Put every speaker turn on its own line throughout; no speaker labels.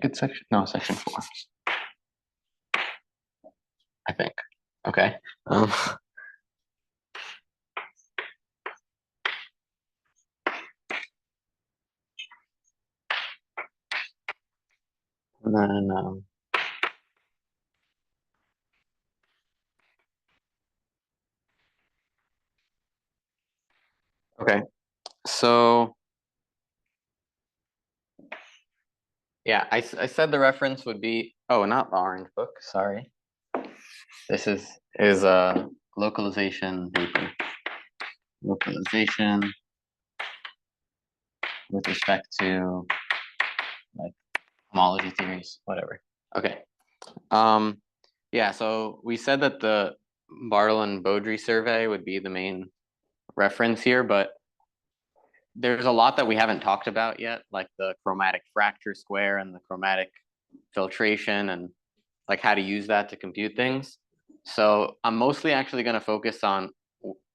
think it's section 4. I think. Okay. And then okay, so yeah, I said the reference would be, oh, not the orange book, sorry. This is a localization paper. Localization with respect to like homology theories, whatever. Okay. Yeah, so we said that the Barthel-Beaudry survey would be the main reference here, but there's a lot that we haven't talked about yet, like the chromatic fracture square and the chromatic filtration and like how to use that to compute things. So I'm mostly actually going to focus on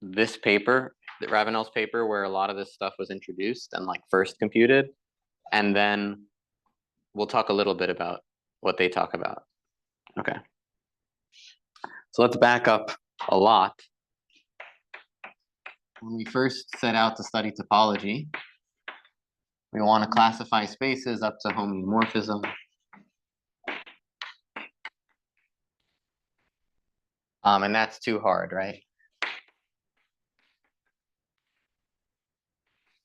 this paper, the Ravenel's paper, where a lot of this stuff was introduced and like first computed, and then we'll talk a little bit about what they talk about. Okay. So let's back up a lot. When we first set out to study topology, we want to classify spaces up to homeomorphism. And that's too hard, right?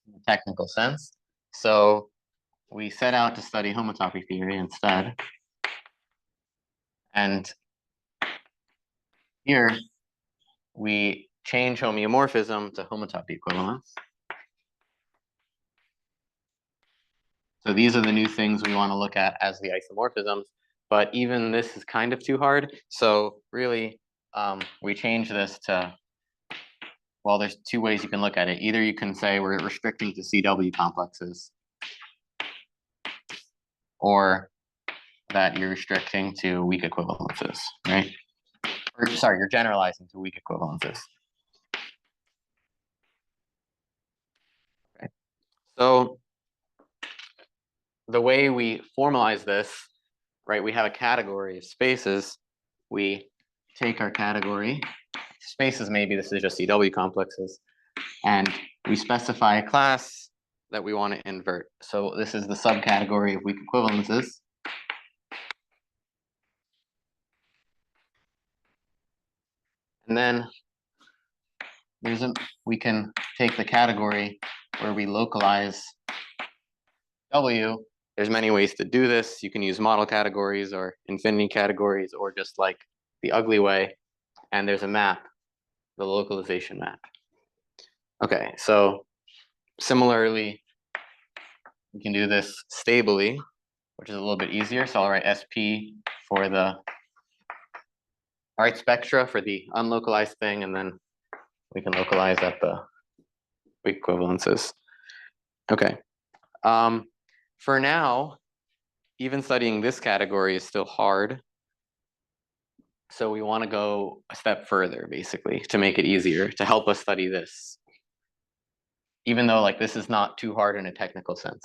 In a technical sense. So we set out to study homotopy theory instead. And here we change homeomorphism to homotopy equivalence. So these are the new things we want to look at as the isomorphisms, but even this is kind of too hard. So really, we change this to, well, there's two ways you can look at it. Either you can say we're restricting to CW complexes, or that you're restricting to weak equivalences, right? Or sorry, you're generalizing to weak equivalences. Okay. So the way we formalize this, right, we have a category of spaces. We take our category, spaces, maybe this is just CW complexes, and we specify a class that we want to invert. So this is the subcategory of weak equivalences. And then we can take the category where we localize W. There's many ways to do this. You can use model categories or infinity categories or just like the ugly way. And there's a map, the localization map. Okay, so similarly, we can do this stably, which is a little bit easier. So I'll write SP for the spectra for the unlocalized thing, and then we can localize at the weak equivalences. Okay. For now, even studying this category is still hard. So we want to go a step further, basically, to make it easier, to help us study this. Even though like this is not too hard in a technical sense.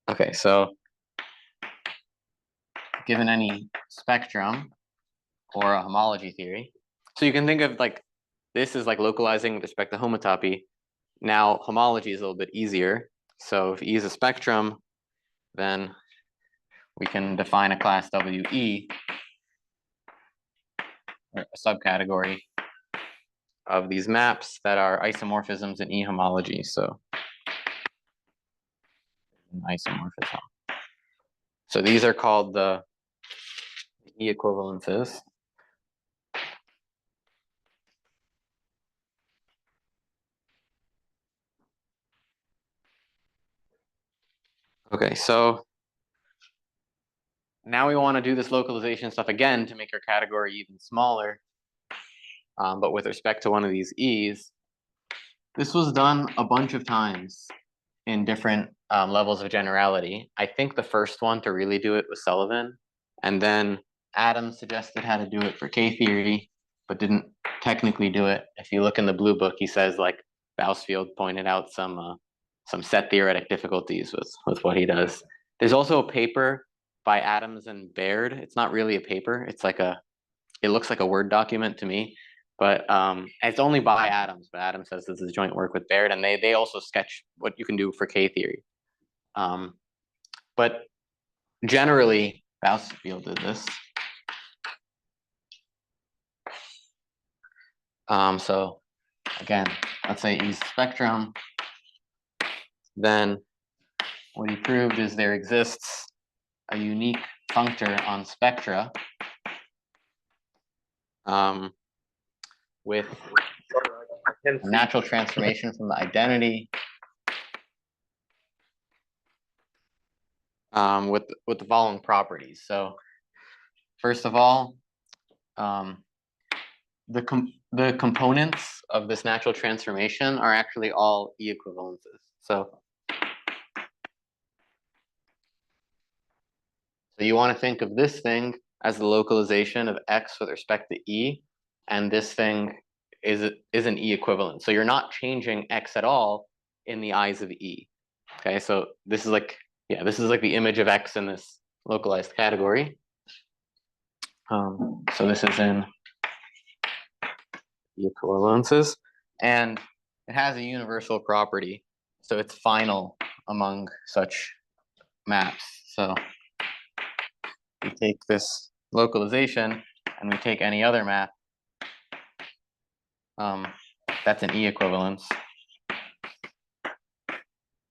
Okay, so given any spectrum or a homology theory, so you can think of like this is like localizing with respect to homotopy. Now homology is a little bit easier. So if E is a spectrum, then we can define a class WE, or a subcategory of these maps that are isomorphisms in E homology. So an isomorphism. So these are called the E equivalences. Okay, so now we want to do this localization stuff again to make our category even smaller. But with respect to one of these E's, this was done a bunch of times in different levels of generality. I think the first one to really do it was Sullivan. And then Adams suggested how to do it for K-theory, but didn't technically do it. If you look in the blue book, he says like Bousfield pointed out some set theoretic difficulties with what he does. There's also a paper by Adams and Baird. It's not really a paper. It's like it looks like a Word document to me, but it's only by Adams. But Adams says this is joint work with Baird, and they also sketch what you can do for K-theory. But generally, Barthel-Beaudry did this. So again, let's say E spectrum. Then what he proved is there exists a unique functor on spectra with a natural transformation from the identity with the following properties. So first of all, the components of this natural transformation are actually all E equivalences. So you want to think of this thing as the localization of X with respect to E, and this thing is an E equivalent. So you're not changing X at all in the eyes of E. Okay, so this is like, yeah, this is like the image of X in this localized category. So this is in E equivalences, and it has a universal property. So it's final among such maps. So we take this localization and we take any other map that's an E equivalence.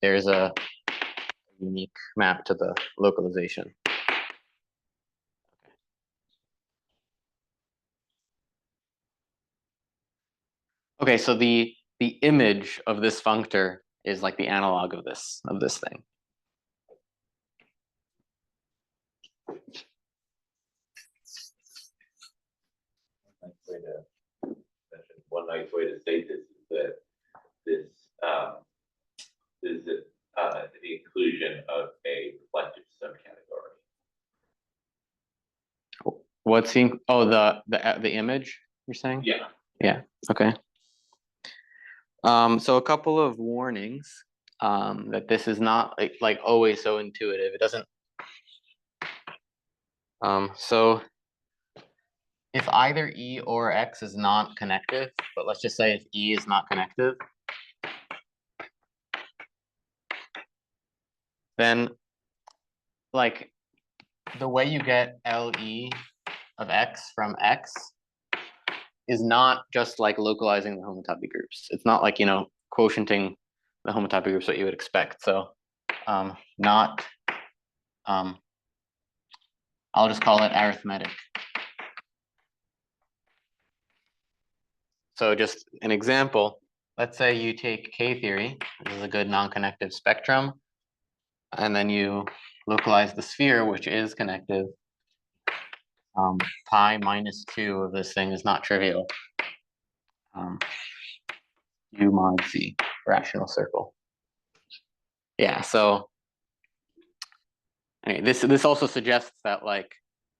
There's a unique map to the localization. Okay, so the image of this functor is like the analog of this thing.
One nice way to say this is that this is the inclusion of a reflective subcategory.
What's the image you're saying?
Yeah.
Yeah. Okay. So a couple of warnings that this is not like always so intuitive. It doesn't. So if either E or X is not connective, but let's just say if E is not connective, then like the way you get LE of X from X is not just like localizing the homotopy groups. It's not like, quotienting the homotopy groups what you would expect. So not, I'll just call it arithmetic. So just an example, let's say you take K-theory, this is a good non-connective spectrum, and then you localize the sphere, which is connective. Pi minus 2 of this thing is not trivial. U mod C, rational circle. Yeah, so anyway, this also suggests that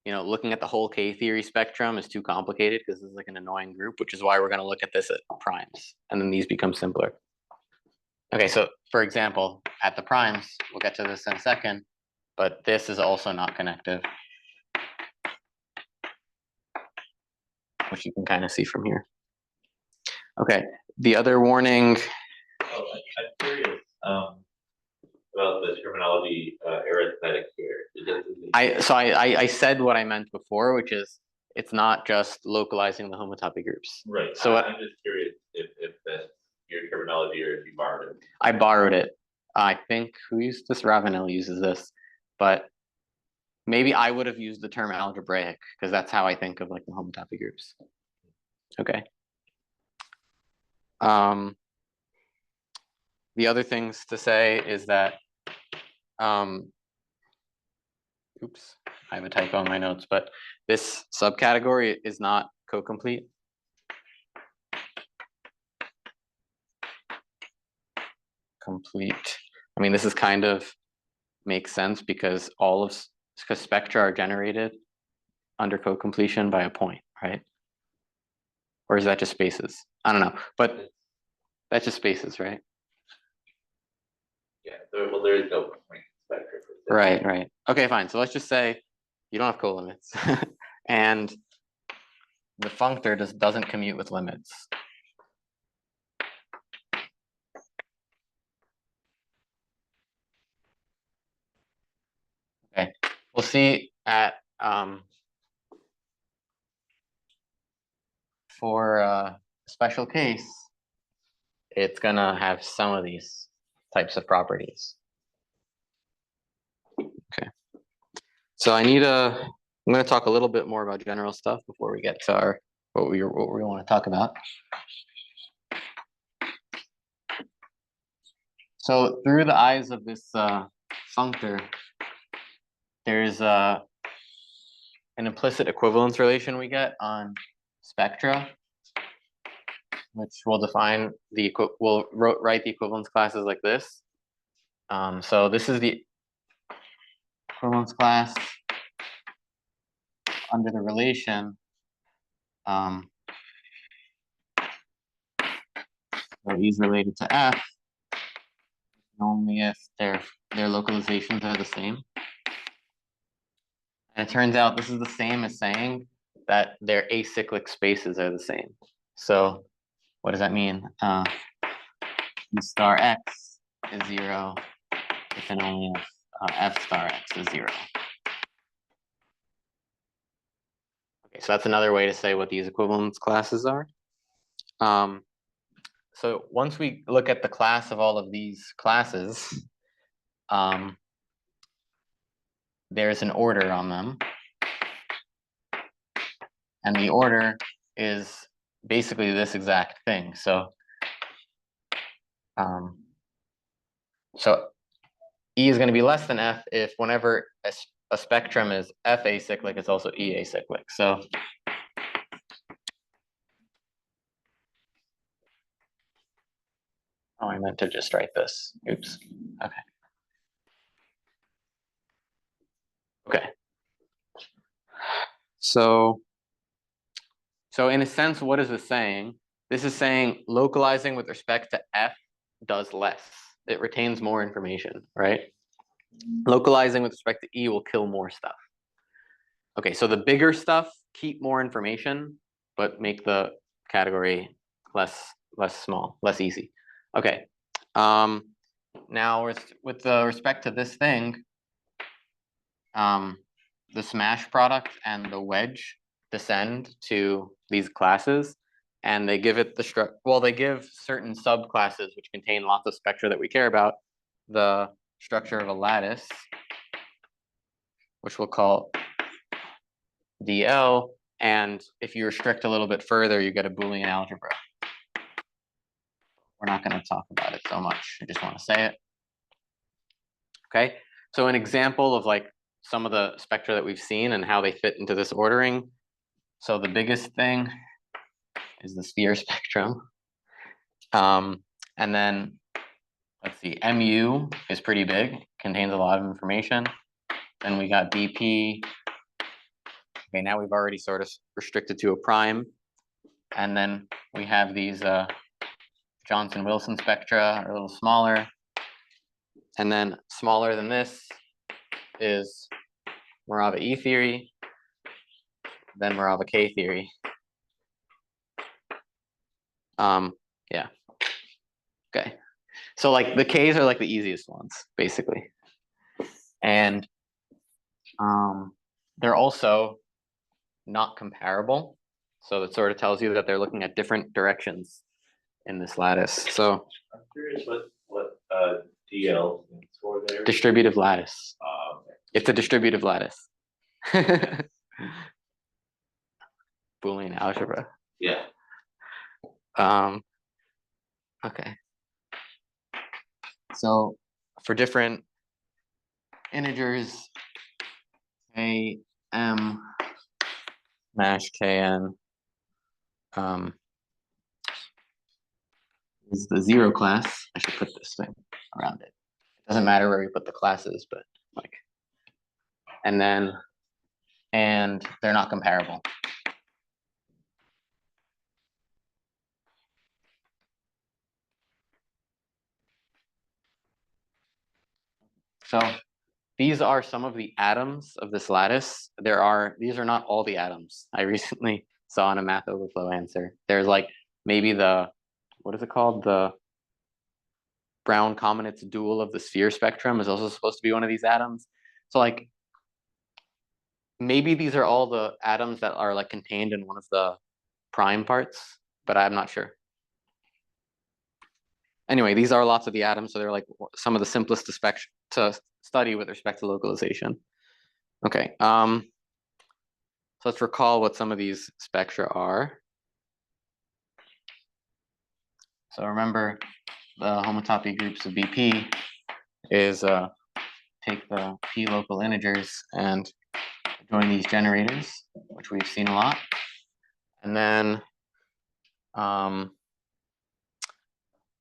looking at the whole K-theory spectrum is too complicated because this is like an annoying group, which is why we're going to look at this at primes, and then these become simpler. Okay, so for example, at the primes, we'll get to this in a second, but this is also not connective, which you can kind of see from here. Okay, the other warning.
Oh, I'm curious about the terminology arithmetic here.
I said what I meant before, which is it's not just localizing the homotopy groups.
Right.
So
I'm just curious if that's your terminology or if you borrowed it.
I borrowed it. I think who used this? Ravenel uses this, but maybe I would have used the term algebraic because that's how I think of like the homotopy groups. Okay. The other things to say is that, oops, I have a typo in my notes, but this subcategory is not co-complete. Complete. I mean, this is kind of makes sense because because spectra are generated under co-completion by a point, right? Or is that just spaces? I don't know, but that's just spaces, right?
Yeah, well, there is no point. spectrum.
Right, right. Okay, fine. So let's just say you don't have colimits and the functor just doesn't commute with limits. Okay, we'll see at for a special case, it's gonna have some of these types of properties. Okay, so I'm gonna talk a little bit more about general stuff before we get to our what we want to talk about. So through the eyes of this functor, there's an implicit equivalence relation we get on spectra, which will define we'll write the equivalence classes like this. So this is the equivalence class under the relation. So E is related to F only if their localizations are the same. And it turns out this is the same as saying that their acyclic spaces are the same. So what does that mean? E star X is 0 if and only if F star X is 0. Okay, so that's another way to say what these equivalence classes are. So once we look at the class of all of these classes, there's an order on them. And the order is basically this exact thing. So, so E is going to be less than F if whenever a spectrum is F acyclic, it's also E acyclic. So oh, I meant to just write this. Oops. Okay. Okay. So in a sense, what is this saying? This is saying localizing with respect to F does less. It retains more information, right? Localizing with respect to E will kill more stuff. Okay, so the bigger stuff keep more information, but make the category less small, less easy. Okay. Now with respect to this thing, the smash product and the wedge descend to these classes, and they give it the they give certain subclasses which contain lots of spectra that we care about the structure of a lattice, which we'll call DL. And if you restrict a little bit further, you get a Boolean algebra. We're not going to talk about it so much. I just want to say it. Okay, so an example of like some of the spectra that we've seen and how they fit into this ordering. So the biggest thing is the sphere spectrum. And then let's see, MU is pretty big, contains a lot of information. Then we got BP. Okay, now we've already sort of restricted to a prime. And then we have these Johnson-Wilson spectra are a little smaller. And then smaller than this is Morava E theory, then Morava K theory. Yeah. Okay. So like the Ks are like the easiest ones, basically. And they're also not comparable. So that sort of tells you that they're looking at different directions in this lattice. So
I'm curious what DL stands for there.
Distributive lattice.
Okay.
It's a distributive lattice. Boolean algebra.
Yeah.
Okay. So for different integers, K, M, mash Kn, is the 0 class. I should put this thing around it. It doesn't matter where we put the classes, but like, and they're not comparable. So these are some of the atoms of this lattice. These are not all the atoms. I recently saw in a math overflow answer. There's like maybe what is it called? The Brown Combinate's dual of the sphere spectrum is also supposed to be one of these atoms. So like maybe these are all the atoms that are like contained in one of the prime parts, but I'm not sure. Anyway, these are lots of the atoms, so they're like some of the simplest to study with respect to localization. Okay, so let's recall what some of these spectra are. So remember, the homotopy groups of BP is take the P local integers and join these generators, which we've seen a lot. And then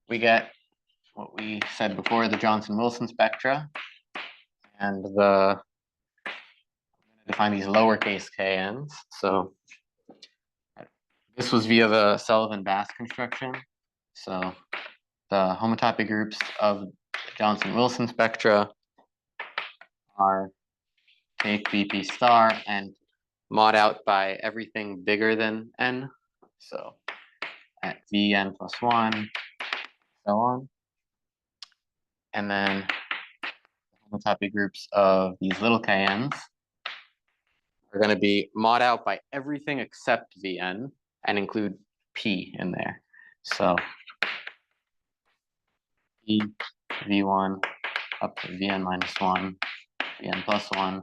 we get what we said before, the Johnson-Wilson spectra. And I'm going to define these lowercase kns. So this was via the Sullivan-Bass construction. So the homotopy groups of Johnson-Wilson spectra are take BP star and mod out by everything bigger than n. So at Vn plus 1, so on. And then homotopy groups of these little kns are going to be mod out by everything except Vn and include P in there. So P, V1 up to Vn minus 1, Vn plus 1.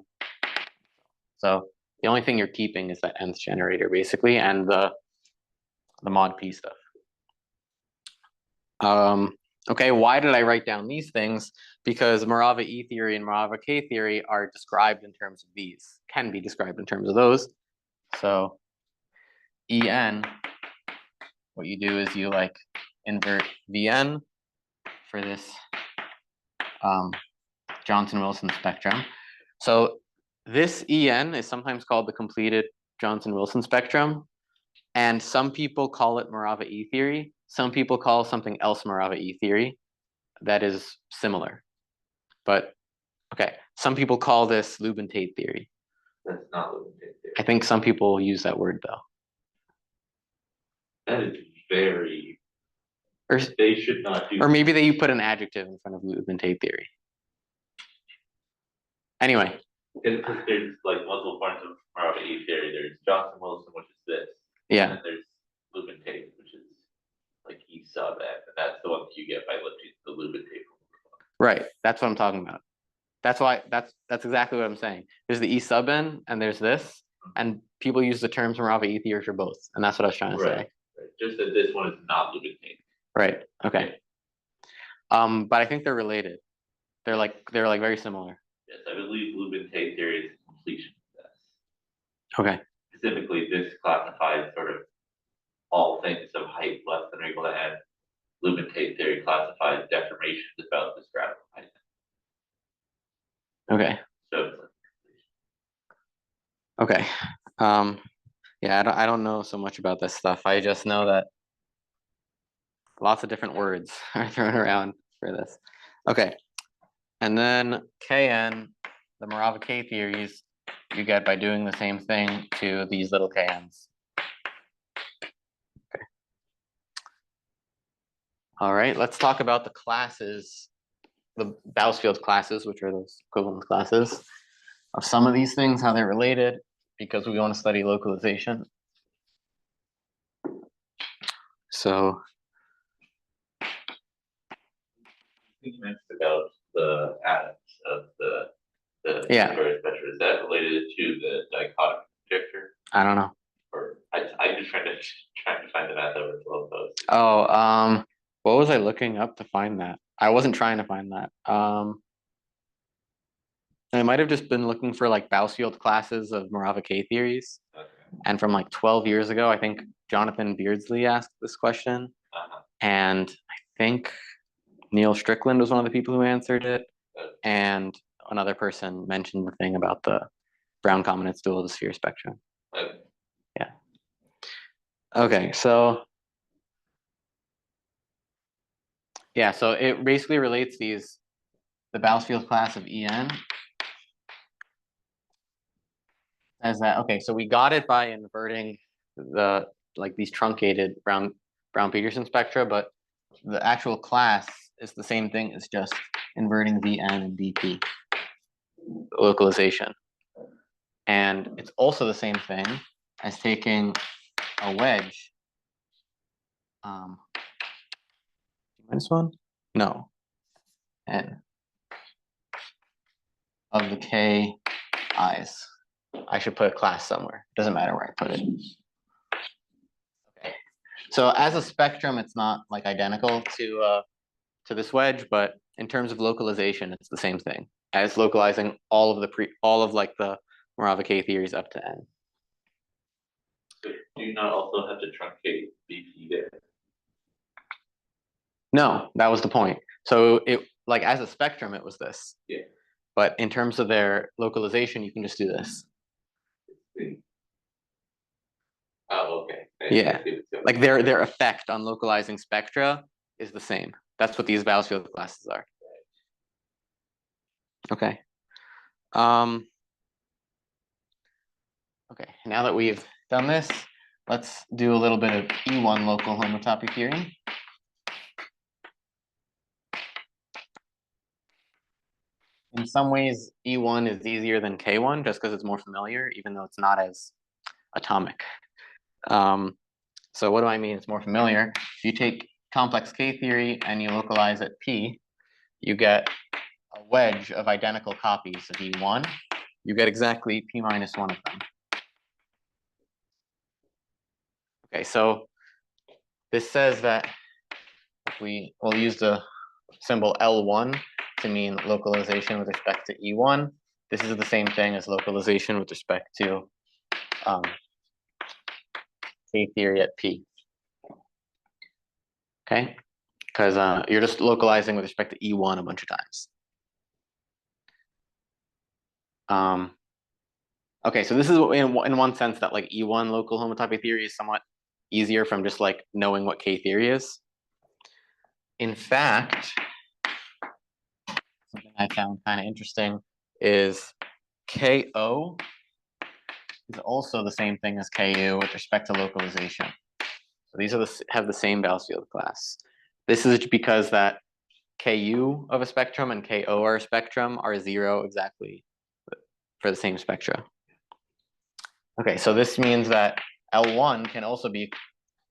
So the only thing you're keeping is that nth generator basically, and the mod P stuff. Okay, why did I write down these things? Because Morava E theory and Morava K theory are described in terms of these, can be described in terms of those. So En, what you do is you like invert Vn for this Johnson-Wilson spectrum. So this En is sometimes called the completed Johnson-Wilson spectrum. And some people call it Morava E theory. Some people call something else Morava E theory that is similar. But okay, some people call this Lubin-Tate theory.
That's not Lubin-Tate theory.
I think some people use that word though.
That is very,
Or
they should not do.
Or maybe they put an adjective in front of Lubin-Tate theory. Anyway.
Because there's like multiple forms of Morava E theory. There's Johnson-Wilson, which is this.
Yeah.
And then there's Lubin-Tate, which is like E sub n, and that's the one that you get by lifting the Lubin-Tate formula.
Right. That's what I'm talking about. That's why that's exactly what I'm saying. There's the E sub n and there's this, and people use the terms Morava E theory for both, and that's what I was trying to say.
Right. Just that this one is not Lubin-Tate.
Right. Okay. But I think they're related. They're like very similar.
Yes, I believe Lubin-Tate theory is completion of this.
Okay.
Specifically, this classifies sort of all things of height less than or equal to n. Lubin-Tate theory classifies deformations about the stratum height.
Okay.
So it's like
okay. Yeah, I don't know so much about this stuff. I just know that lots of different words are thrown around for this. Okay. And then Kn, the Morava K theories, you get by doing the same thing to these little Kns. Okay. All right, let's talk about the classes, the Bausfield classes, which are those equivalence classes of some of these things, how they're related, because we want to study localization. So
you mentioned about the atoms of the
yeah.
spectra. Is that related to the dichotomy conjecture?
I don't know.
Or I'm just trying to find the math over 12 those.
Oh, what was I looking up to find that? I wasn't trying to find that. I might have just been looking for like Bausfield classes of Morava K theories.
Okay.
And from like 12 years ago, I think Jonathan Beardsley asked this question. And I think Neil Strickland was one of the people who answered it. And another person mentioned the thing about the Brown Combinate's dual of the sphere spectrum.
Okay.
Yeah. Okay, so yeah, so it basically relates the Bausfield class of En as that. Okay, so we got it by inverting the like these truncated Brown-Peterson spectra, but the actual class is the same thing as just inverting Vn and Vp localization. And it's also the same thing as taking a wedge. Minus one? No. N of the K I's. I should put a class somewhere. Doesn't matter where I put it. Okay. So as a spectrum, it's not like identical to this wedge, but in terms of localization, it's the same thing as localizing all of like the Morava K theories up to N.
Do you not also have to truncate BP there?
No, that was the point. So it like as a spectrum, it was this.
Yeah.
But in terms of their localization, you can just do this.
Oh, okay.
Yeah. Like their effect on localizing spectra is the same. That's what these Gauss field classes are. Okay. Okay, now that we've done this, let's do a little bit of E1 local homotopy theory. In some ways, E1 is easier than K1 just because it's more familiar, even though it's not as atomic. So what do I mean it's more familiar? If you take complex K theory and you localize at P, you get a wedge of identical copies of E1. You get exactly P minus one of them. Okay, so this says that if we'll use the symbol L1 to mean localization with respect to E1. This is the same thing as localization with respect to K theory at P. Okay, because you're just localizing with respect to E1 a bunch of times. Okay, so this is in one sense that like E1 local homotopy theory is somewhat easier from just like knowing what K theory is. In fact, something I found kind of interesting is KO is also the same thing as KU with respect to localization. So these are have the same Gauss field class. This is because that KU of a spectrum and KO of a spectrum are zero exactly for the same spectra. Okay, so this means that L1 can also be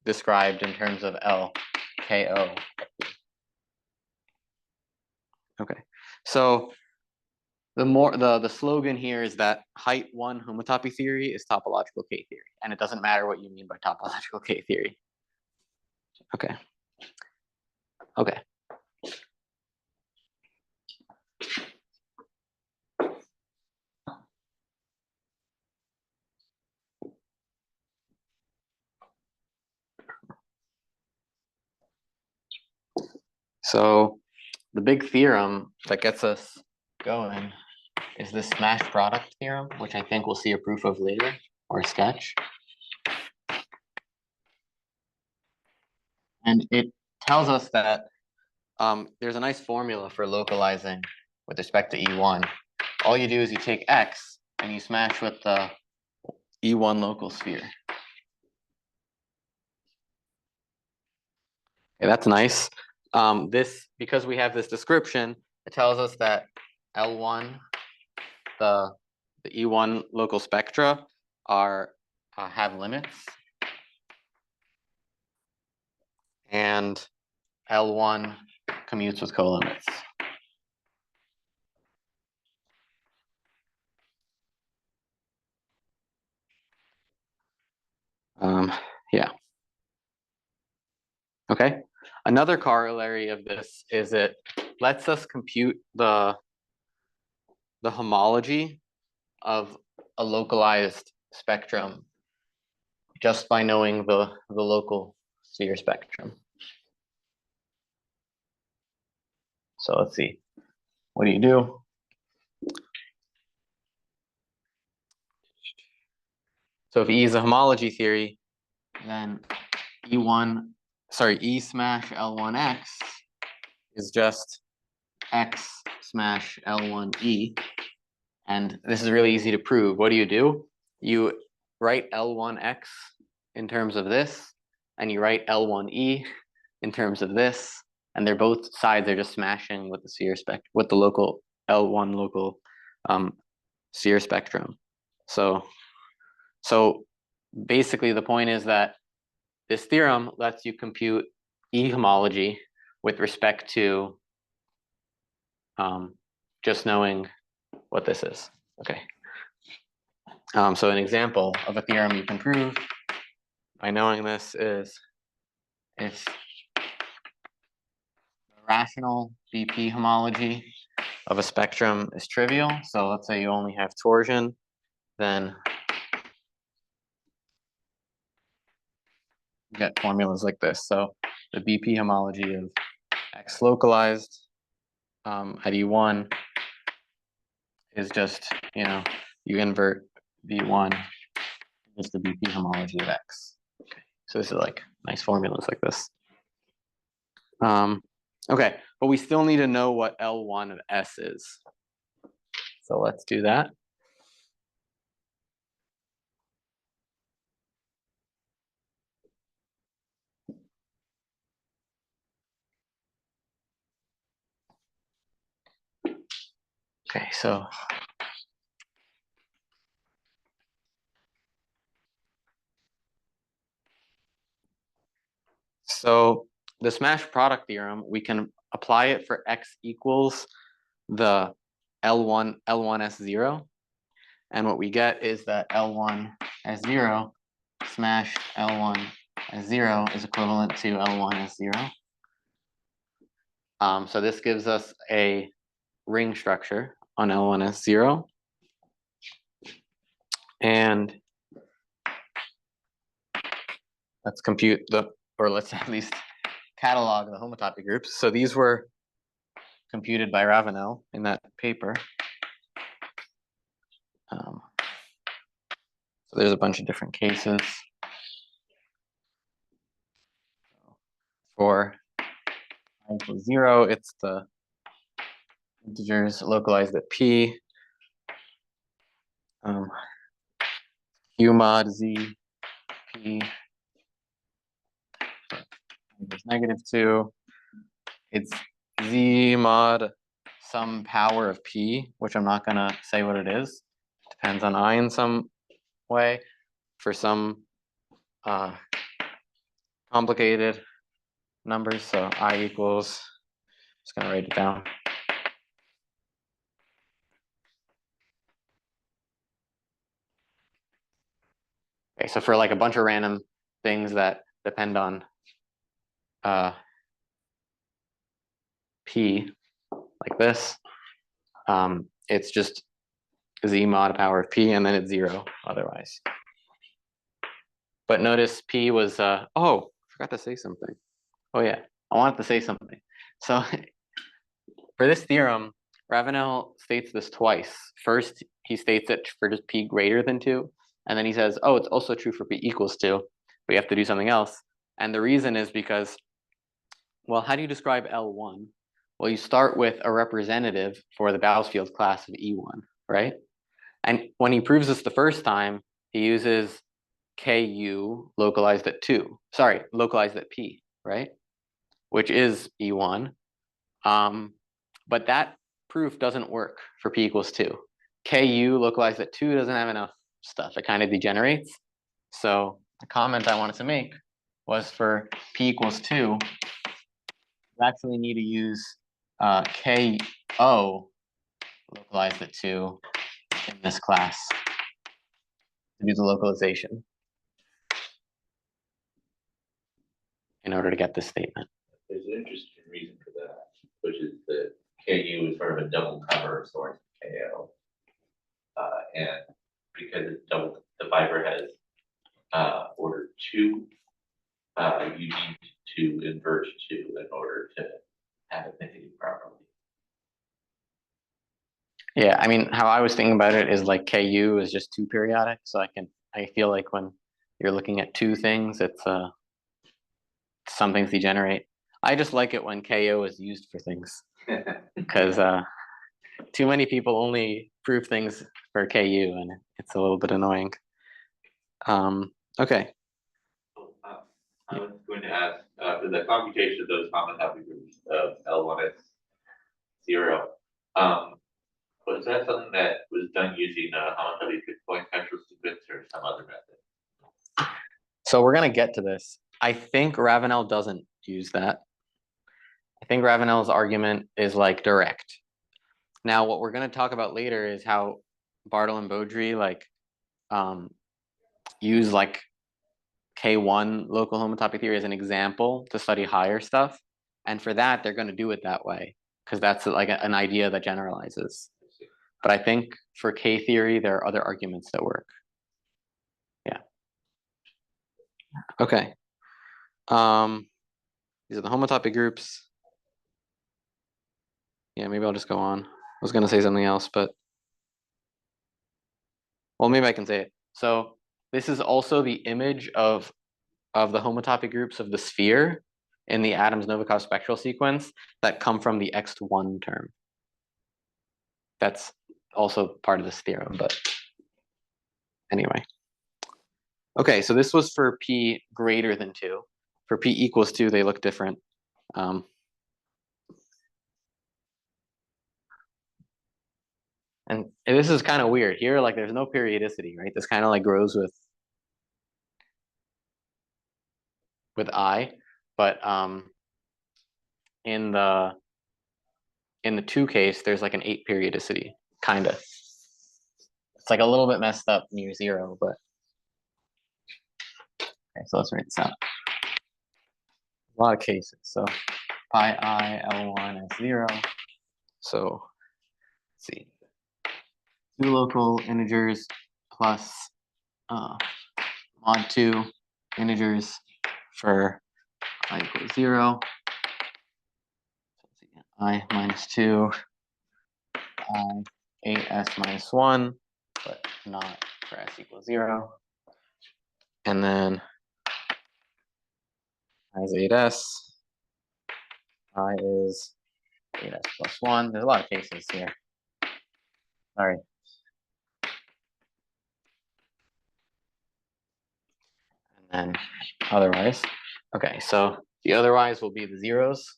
described in terms of LKO. Okay, so the slogan here is that height one homotopy theory is topological K theory, and it doesn't matter what you mean by topological K theory. Okay. Okay. So the big theorem that gets us going is this smash product theorem, which I think we'll see a proof of later, or a sketch. And it tells us that there's a nice formula for localizing with respect to E1. All you do is you take X and you smash with the E1 local sphere. Okay, that's nice. Because we have this description, it tells us that L1, the E1 local spectra have limits, and L1 commutes with colimits. Yeah. Okay. Another corollary of this is it lets us compute the homology of a localized spectrum just by knowing the local sphere spectrum. So let's see. What do? So if E is a homology theory, then E smash L1X is just X smash L1E. And this is really easy to prove. What do? you write L1x in terms of this, and you write L1e in terms of this, and they're both sides are just smashing with the Sear spectrum, with the local L1 local Sear spectrum. So basically the point is that this theorem lets you compute E homology with respect to just knowing what this is. Okay. So an example of a theorem you can prove by knowing this is if the rational BP homology of a spectrum is trivial, so let's say you only have torsion, then you get formulas like this. So the BP homology of X localized at E1 is just, you invert V1, just the BP homology of X. Okay. So this is like nice formulas like this. Okay, but we still need to know what L1 of S is. So let's do that. Okay, so the smash product theorem, we can apply it for X equals the L1 S0. And what we get is that L1 S0 smash L1 S0 is equivalent to L1 S0. So this gives us a ring structure on L1 S0. And let's compute let's at least catalog the homotopy groups. So these were computed by Ravenel in that paper. So there's a bunch of different cases. For I equals 0, it's the integers localized at P. Q mod Z P equals -2. It's Z mod some power of P, which I'm not gonna say what it is. Depends on I in some way. For some complicated numbers, so I equals, just gonna write it down. Okay, so for like a bunch of random things that depend on P, like this, it's just Z mod power of P, and then it's 0 otherwise. But notice P was, oh, I forgot to say something. Oh yeah, I wanted to say something. So for this theorem, Ravenel states this twice. First, he states it for just P greater than 2, and then he says, oh, it's also true for P equals 2, but you have to do something else. And the reason is because, well, how do you describe L1? Well, you start with a representative for the Bausfield class of E1, right? And when he proves this the first time, he uses KU localized at localized at P, right? Which is E1. But that proof doesn't work for P equals 2. KU localized at 2 doesn't have enough stuff. It kind of degenerates. So the comment I wanted to make was for P equals 2, you actually need to use KO localized at 2 in this class to do the localization in order to get this statement.
There's an interesting reason for that, which is that KU is sort of a double cover source of KO. And because it's double, the fiber has order 2, you need to invert 2 in order to have it behave properly.
Yeah, I mean, how I was thinking about it is like KU is just 2 periodic. So I feel like when you're looking at 2 things, it's some things degenerate. I just like it when KO is used for things because too many people only prove things for KU, and it's a little bit annoying. Okay,
I was going to ask, for the computation of those homotopy groups of L1S0, was that something that was done using a homotopy point spectral sequence or some other method?
so we're gonna get to this. I think Ravenel doesn't use that. I think Ravenel's argument is like direct. Now, what we're gonna talk about later is how Barthel-Beaudry like use like K1 local homotopy theory as an example to study higher stuff. And for that, they're going to do it that way because that's like an idea that generalizes. But I think for K theory, there are other arguments that work. Yeah. Okay. These are the homotopy groups. Yeah, maybe I'll just go on. I was going to say something else, but well, maybe I can say it. So this is also the image of the homotopy groups of the sphere in the Adams-Novikov spectral sequence that come from the X1 term. That's also part of this theorem, but anyway. Okay, so this was for P greater than 2. For P equals 2, they look different. And this is kind of weird. Here, like, there's no periodicity, right? This kind of like grows with I, but in the 2 case, there's like an 8 periodicity, kind of. It's like a little bit messed up near 0, but okay, so let's write this out. A lot of cases. So pi I L1 is 0. So let's see. 2 local integers plus mod 2 integers for I equals 0. I minus 2, I 8s minus 1, but not for s equals 0. And then I is 8s, I is 8s plus 1. There's a lot of cases here. Sorry. And then otherwise. Okay, so the otherwise will be the zeros.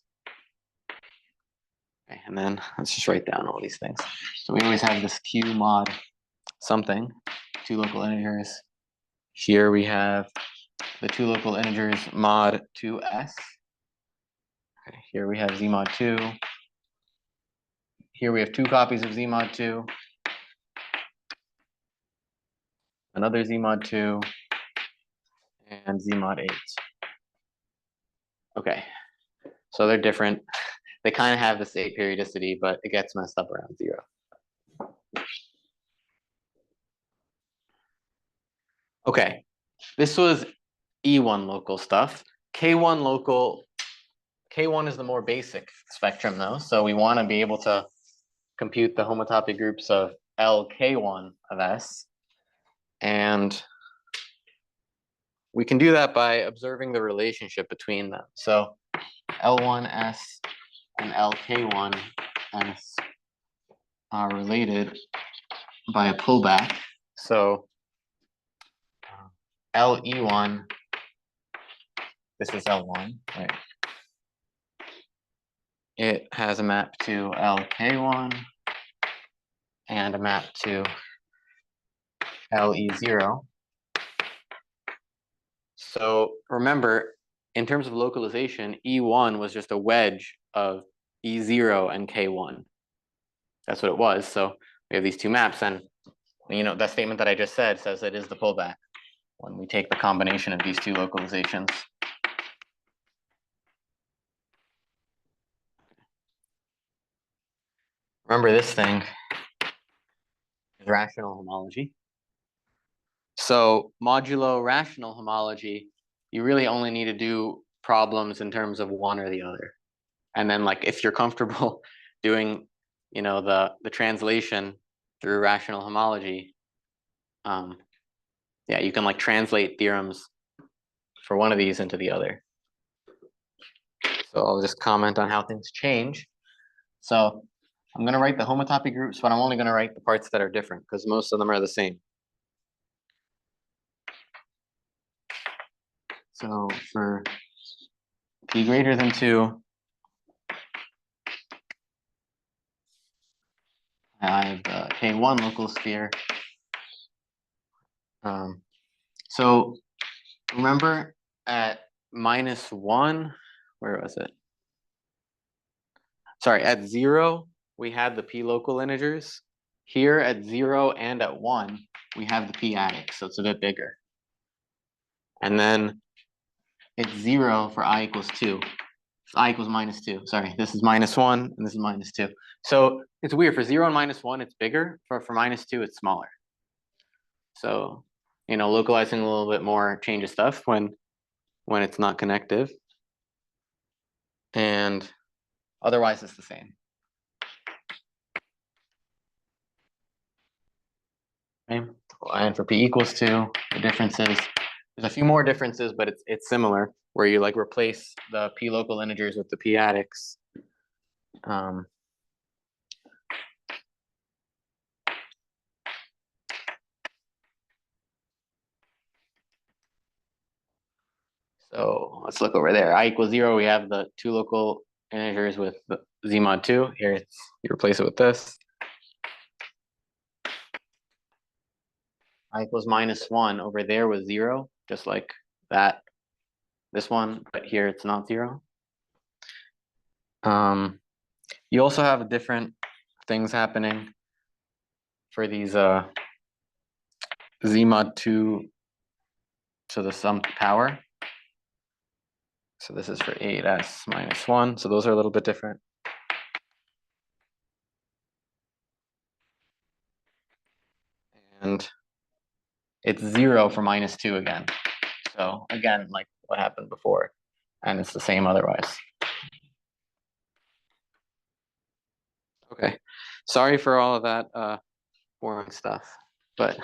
Okay, and then let's just write down all these things. So we always have this q mod something, 2 local integers. Here we have the 2 local integers mod 2s. Okay, here we have z mod 2. Here we have 2 copies of z mod 2. Another z mod 2. And z mod 8. Okay, so they're different. They kind of have this 8 periodicity, but it gets messed up around 0. Okay, this was E1 local stuff. K1 local, K1 is the more basic spectrum though, so we want to be able to compute the homotopy groups of LK1 of S. And we can do that by observing the relationship between them. So L1S and LK1S are related by a pullback. So LE1, this is L1, right? It has a map to LK1 and a map to LE0. So remember, in terms of localization, E1 was just a wedge of E0 and K1. That's what it was. So we have these 2 maps, and you know that statement that I just said says it is the pullback when we take the combination of these 2 localizations. Remember this thing is rational homology. So modulo rational homology, you really only need to do problems in terms of one or the other. And then like if you're comfortable doing, you know, the translation through rational homology, yeah, you can like translate theorems for one of these into the other. So I'll just comment on how things change. So I'm going to write the homotopy groups, but I'm only going to write the parts that are different because most of them are the same. So for p greater than 2, I have the K1 local sphere. So remember at -1, where was it? Sorry, at 0, we had the p local integers. Here at 0 and at 1, we have the p attic, so it's a bit bigger. And then it's 0 for I equals 2. I equals -2. Sorry, this is -1 and this is -2. So it's weird. For 0 and -1, it's bigger. For -2, it's smaller. So, localizing a little bit more changes stuff when it's not connective. And otherwise, it's the same. Okay. And for p equals 2, the difference is, there's a few more differences, but it's similar, where you like replace the p local integers with the p attics. So let's look over there. I equals 0, we have the 2 local integers with the z mod 2. Here you replace it with this. I equals -1 over there was 0, just like that. This one, but here it's not 0. You also have different things happening for these z mod 2 to the sum power. So this is for 8s -1. So those are a little bit different. And it's 0 for -2 again. So again, like what happened before, and it's the same otherwise. Okay, sorry for all of that boring stuff, but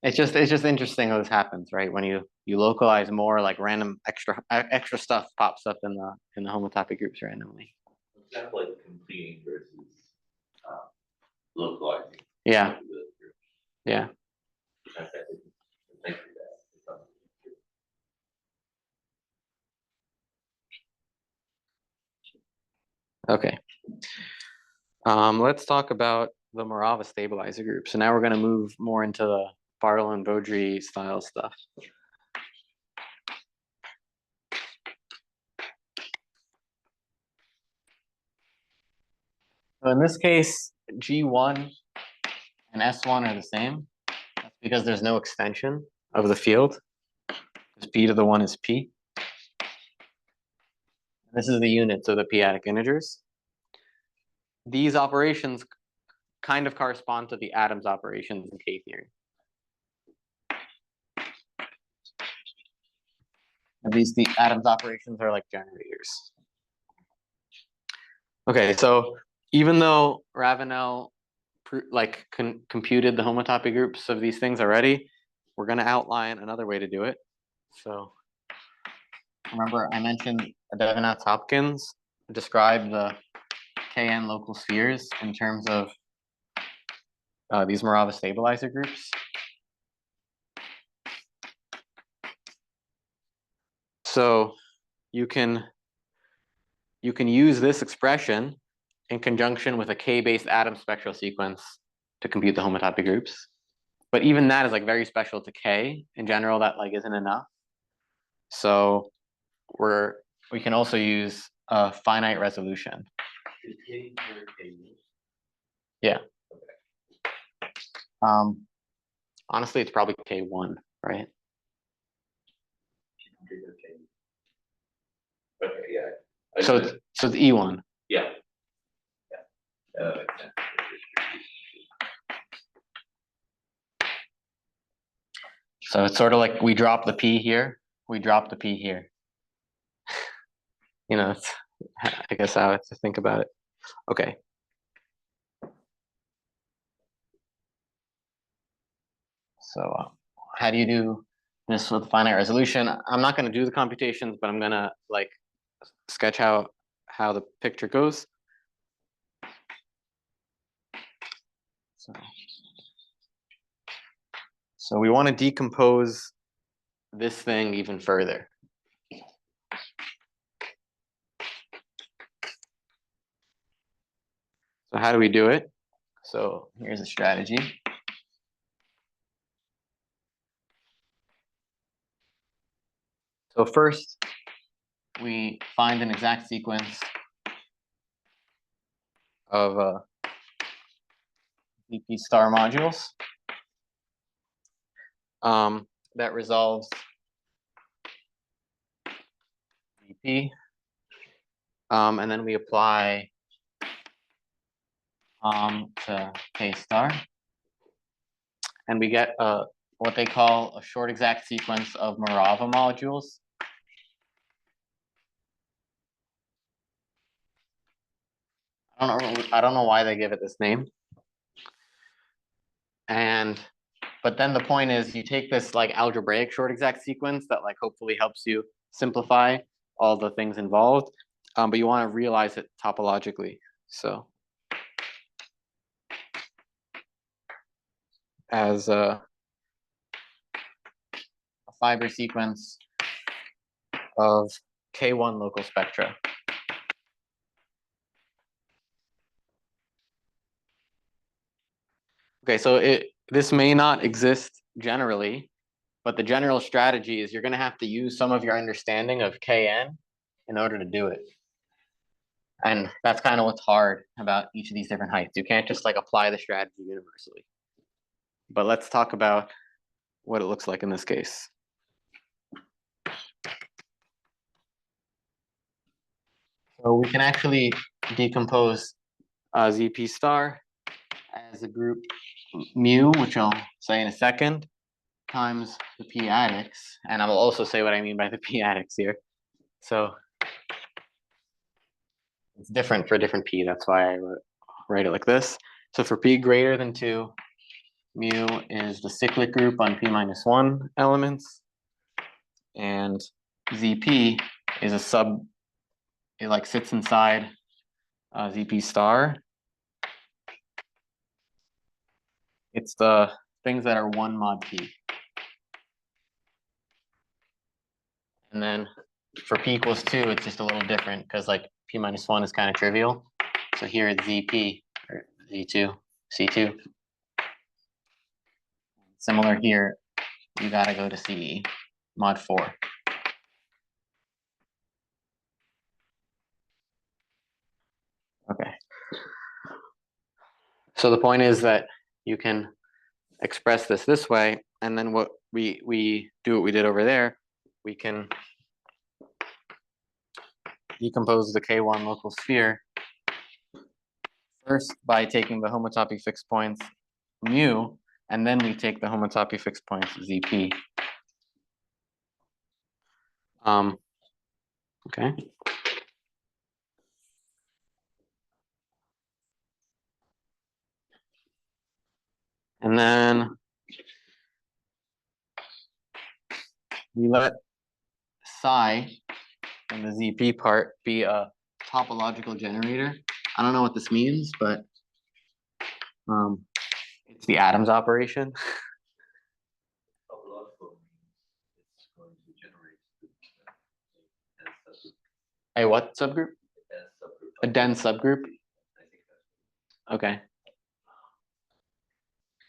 it's just interesting how this happens, right? When you localize more, like random extra stuff pops up in the homotopy groups randomly.
It's kind of like completing versus localizing.
Yeah. Yeah.
Okay. Thank you for that.
Okay. Let's talk about the Morava stabilizer group. So now we're going to move more into the Barthel-Beaudry style stuff. So in this case, G1 and S1 are the same. That's because there's no extension of the field. Because p to the 1 is p. This is the units of the p-adic integers. These operations kind of correspond to the atoms operations in K-theory. And the atoms operations are like generators. Okay, so even though Ravenel computed the homotopy groups of these things already, we're going to outline another way to do it. So remember I mentioned Devenatz-Hopkins described the Kn local spheres in terms of these Morava stabilizer groups. So you can use this expression in conjunction with a K-based atom spectral sequence to compute the homotopy groups. But even that is like very special to K. In general, that like isn't enough. So we can also use a finite resolution. Yeah. Honestly, it's probably K1, right?
Okay, yeah.
So it's E1.
Yeah.
So it's sort of like we drop the P here, we drop the P here. It's, I guess how I have to think about it. Okay. So how do you do this with finite resolution? I'm not going to do the computations, but I'm going to like sketch how the picture goes. So we want to decompose this thing even further. So how do we do it? So here's a strategy. So first, we find an exact sequence of VP star modules that resolves VP, and then we apply to K star, and we get what they call a short exact sequence of Morava modules. I don't know why they give it this name. But then the point is you take this like algebraic short exact sequence that like hopefully helps you simplify all the things involved, but you want to realize it topologically. So as a fiber sequence of K1 local spectra. Okay, so this may not exist generally, but the general strategy is you're going to have to use some of your understanding of Kn in order to do it. And that's kind of what's hard about each of these different heights. You can't just like apply the strategy universally. But let's talk about what it looks like in this case. So we can actually decompose ZP star as a group mu, which I'll say in a second, times the p-adix, and I will also say what I mean by the p-adix here. So it's different for different p, that's why I write it like this. So for p greater than 2, mu is the cyclic group on p-1 elements, and zp is a sub, it like sits inside zp star. It's the things that are 1 mod p. And then for p equals 2, it's just a little different because like p-1 is kind of trivial. So here it's zp, or z2, c2. Similar here, you gotta go to ce, mod 4. Okay. So the point is that you can express this way, and then what we do what we did over there, we can decompose the K1 local sphere first by taking the homotopy fixed points mu, and then we take the homotopy fixed points zp. Okay. And then we let psi and the ZP part be a topological generator. I don't know what this means, but it's the Adams operation. A what subgroup? A dense subgroup. Okay.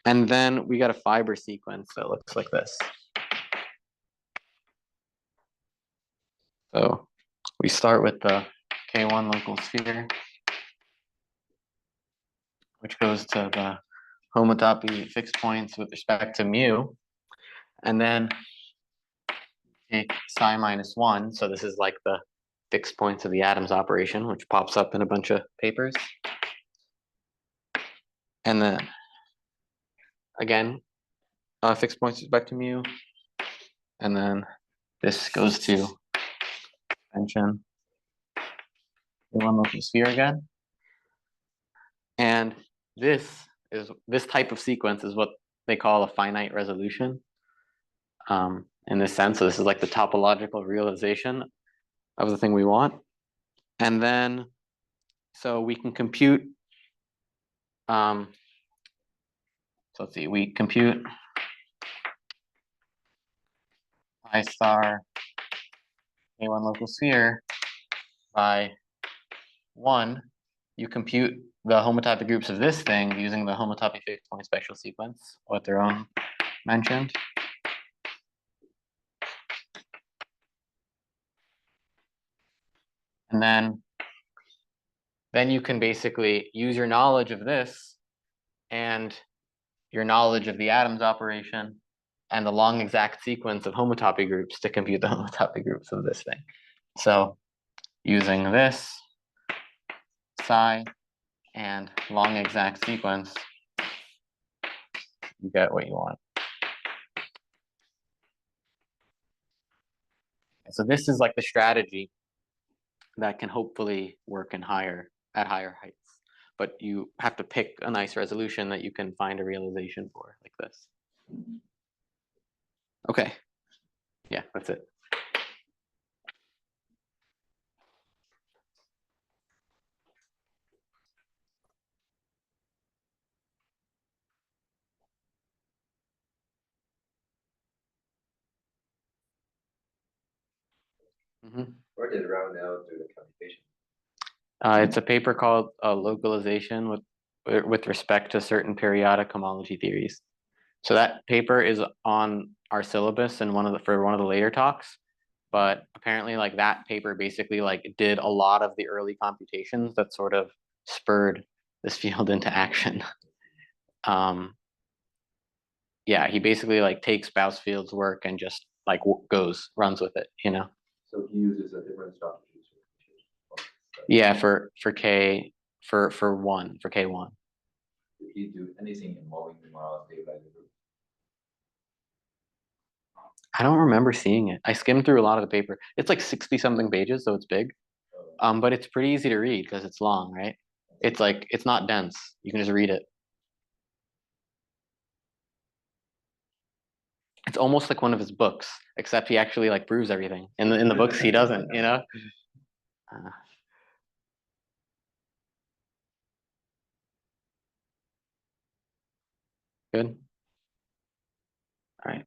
And then we got a fiber sequence that looks like this. So we start with the K1 local sphere, which goes to the homotopy fixed points with respect to mu. And then take psi-1. So this is like the fixed points of the Adams operation, which pops up in a bunch of papers. And then again, fixed points with respect to mu. And then this goes to extension K1 local sphere again. And this type of sequence is what they call a finite resolution. In this sense, so this is like the topological realization of the thing we want. And then, so we can compute, so let's see, we compute I star A1 local sphere by 1, you compute the homotopy groups of this thing using the homotopy fixed point spectral sequence with their own mentioned. And then you can basically use your knowledge of this and your knowledge of the atoms operation and the long exact sequence of homotopy groups to compute the homotopy groups of this thing. So using this psi and long exact sequence, you get what you want. So this is like the strategy that can hopefully work at higher heights. But you have to pick a nice resolution that you can find a realization for, like this. Okay. Yeah, that's it.
Where did Ravenel do the computation?
It's a paper called Localization with respect to certain periodic homology theories. So that paper is on our syllabus and for one of the later talks. But apparently, like that paper basically like did a lot of the early computations that sort of spurred this field into action. Yeah, he basically like takes Bousfield's work and just like runs with it, you know.
So he uses a different strategy.
Yeah, for K for K1.
Did he do anything involving the moral stabilizer group?
I don't remember seeing it. I skimmed through a lot of the paper. It's like 60 something pages, so it's big. But it's pretty easy to read because it's long, right? It's like it's not dense. You can just read it. It's almost like one of his books, except he actually like proves everything. In the books he doesn't, you know? Good. All right.